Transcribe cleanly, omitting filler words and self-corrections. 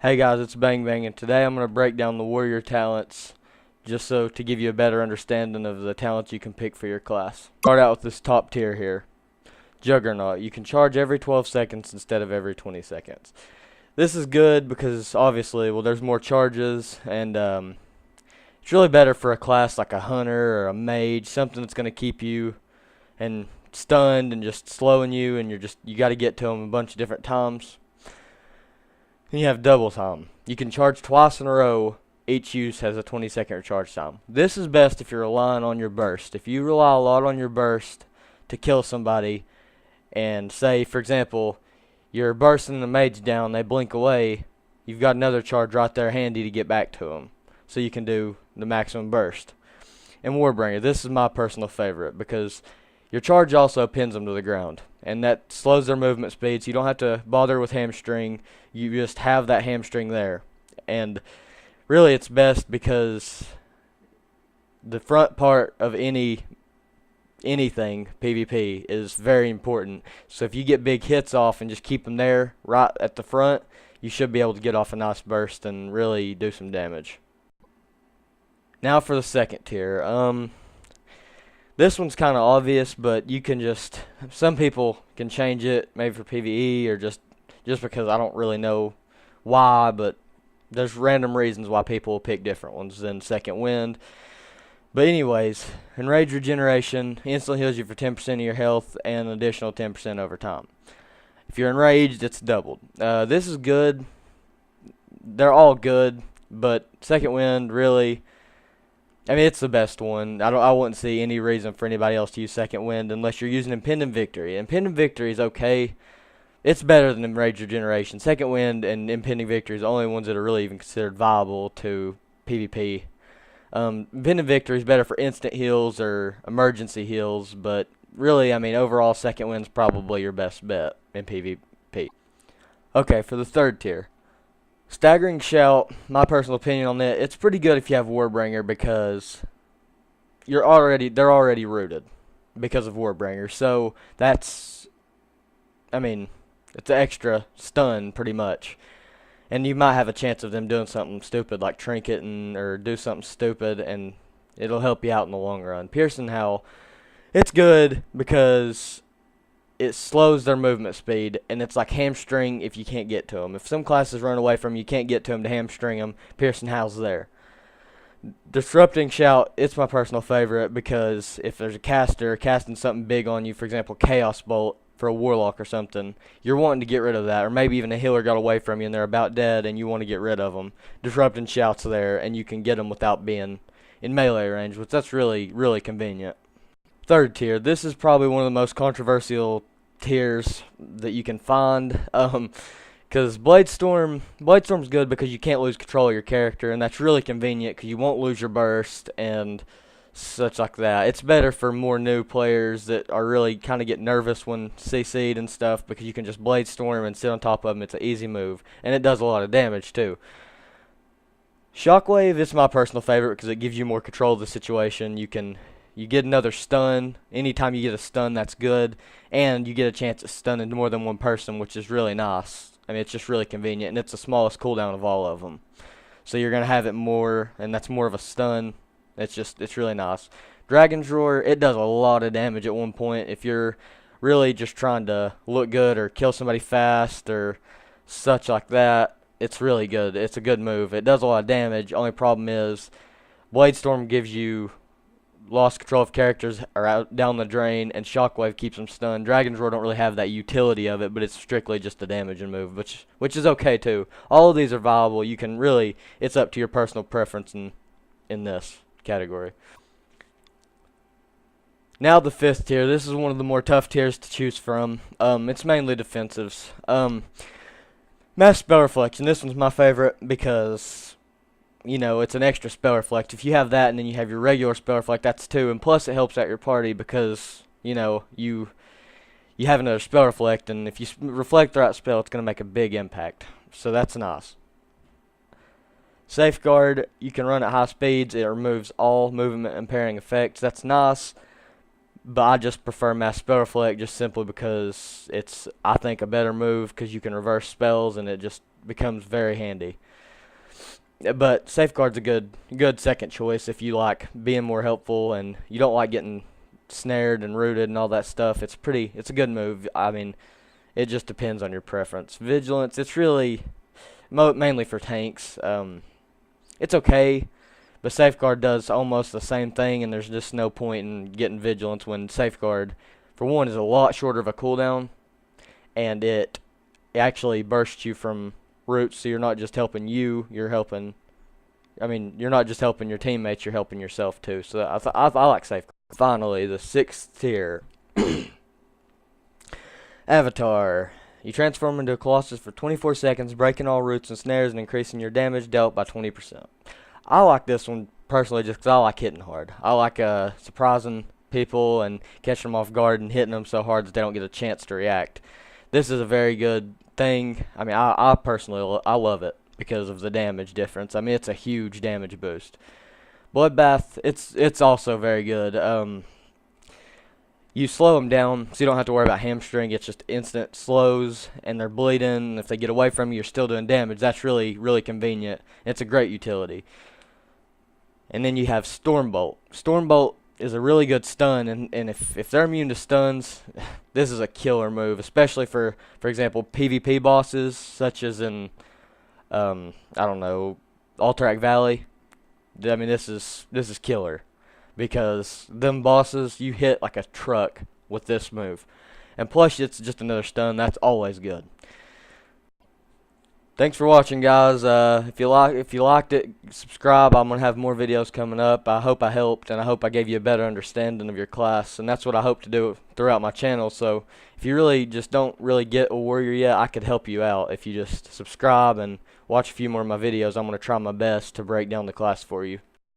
Hey guys, it's Bangbang, and today I'm going to break down the warrior talents just so to give you a better understanding of the talents you can pick for your class. Start out with this top tier here. Juggernaut. You can charge every 12 seconds instead of every 20 seconds. This is good because obviously, well, there's more charges, and it's really better for a class like a hunter or a mage, something that's going to keep you and stunned and just slowing you, and you got to get to them a bunch of different times. Then you have double time. You can charge twice in a row. Each use has a 20-second recharge time. This is best if you're relying on your burst. If you rely a lot on your burst to kill somebody, and say, for example, you're bursting the mage down, they blink away, you've got another charge right there handy to get back to them. So you can do the maximum burst. And Warbringer, this is my personal favorite because your charge also pins them to the ground, and that slows their movement speed, so you don't have to bother with hamstring. You just have that hamstring there. And really it's best because the front part of anything PvP is very important. So if you get big hits off and just keep them there right at the front, you should be able to get off a nice burst and really do some damage. Now for the second tier. This one's kind of obvious, but you can just, some people can change it, maybe for PvE or just because I don't really know why, but there's random reasons why people will pick different ones than Second Wind. But anyways, Enraged Regeneration instantly heals you for 10% of your health and an additional 10% over time. If you're enraged, it's doubled. This is good. They're all good, but Second Wind really, I mean, it's the best one. I wouldn't see any reason for anybody else to use Second Wind unless you're using Impending Victory. Impending Victory is okay. It's better than Enraged Regeneration. Second Wind and Impending Victory is the only ones that are really even considered viable to PvP. Impending Victory is better for instant heals or emergency heals, but really, I mean, overall, Second Wind's probably your best bet in PvP. Okay, for the third tier. Staggering Shout, my personal opinion on that, it's pretty good if you have Warbringer because they're already rooted because of Warbringer. So that's, I mean, it's an extra stun pretty much. And you might have a chance of them doing something stupid like trinketing or do something stupid, and it'll help you out in the long run. Piercing Howl, it's good because it slows their movement speed, and it's like hamstring if you can't get to them. If some classes run away from you, you can't get to them to hamstring them, Piercing Howl's there. Disrupting Shout, it's my personal favorite because if there's a caster casting something big on you, for example, Chaos Bolt for a Warlock or something, you're wanting to get rid of that, or maybe even a healer got away from you and they're about dead and you want to get rid of them. Disrupting Shout's there, and you can get them without being in melee range, which that's really, really convenient. Third tier, this is probably one of the most controversial tiers that you can find, because Bladestorm's good because you can't lose control of your character, and that's really convenient because you won't lose your burst and such like that. It's better for more new players that are really kind of get nervous when CC'd and stuff because you can just Bladestorm and sit on top of them. It's an easy move, and it does a lot of damage too. Shockwave is my personal favorite because it gives you more control of the situation. You get another stun. Anytime you get a stun, that's good. And you get a chance at stunning more than one person, which is really nice. I mean, it's just really convenient, and it's the smallest cooldown of all of them. So you're going to have it more, and that's more of a stun. It's really nice. Dragon's Roar, it does a lot of damage at one point. If you're really just trying to look good or kill somebody fast or such like that, it's really good. It's a good move. It does a lot of damage. Only problem is Bladestorm gives you lost control of characters are out down the drain, and Shockwave keeps them stunned. Dragon's Roar don't really have that utility of it, but it's strictly just a damaging move, which is okay too. All of these are viable. You can really, it's up to your personal preference in this category. Now the fifth tier. This is one of the more tough tiers to choose from. It's mainly defensives. Mass Spell Reflection. This one's my favorite because, you know, it's an extra spell reflect. If you have that and then you have your regular spell reflect, that's two. And plus it helps out your party because, you know, you have another spell reflect, and if you reflect the right spell, it's going to make a big impact. So that's nice. Safeguard, you can run at high speeds. It removes all movement impairing effects. That's nice. But I just prefer Mass Spell Reflect just simply because it's, I think, a better move because you can reverse spells, and it just becomes very handy. But Safeguard's a good second choice if you like being more helpful and you don't like getting snared and rooted and all that stuff. It's a good move. I mean, it just depends on your preference. Vigilance, it's really mainly for tanks. It's okay, but Safeguard does almost the same thing, and there's just no point in getting Vigilance when Safeguard, for one, is a lot shorter of a cooldown, and it actually bursts you from roots, so you're not just helping you, you're not just helping your teammates, you're helping yourself too. So I like Safeguard. Finally, the 6th tier. Avatar. You transform into a Colossus for 24 seconds, breaking all roots and snares and increasing your damage dealt by 20%. I like this one personally just because I like hitting hard. I like surprising people and catching them off guard and hitting them so hard that they don't get a chance to react. This is a very good thing. I mean, I personally I love it because of the damage difference. I mean, it's a huge damage boost. Bloodbath, it's also very good. You slow them down, so you don't have to worry about hamstring. It's just instant slows, and they're bleeding. If they get away from you, you're still doing damage. That's really, really convenient. It's a great utility. And then you have Stormbolt. Stormbolt is a really good stun, and if they're immune to stuns, this is a killer move, especially for example, PvP bosses, such as in, I don't know, Alterac Valley. I mean, this is killer. Because them bosses, you hit like a truck with this move. And plus, it's just another stun. That's always good. Thanks for watching, guys. If you liked it, subscribe. I'm going to have more videos coming up. I hope I helped, and I hope I gave you a better understanding of your class. And that's what I hope to do throughout my channel. So if you really just don't really get a warrior yet, I could help you out. If you just subscribe and watch a few more of my videos, I'm going to try my best to break down the class for you.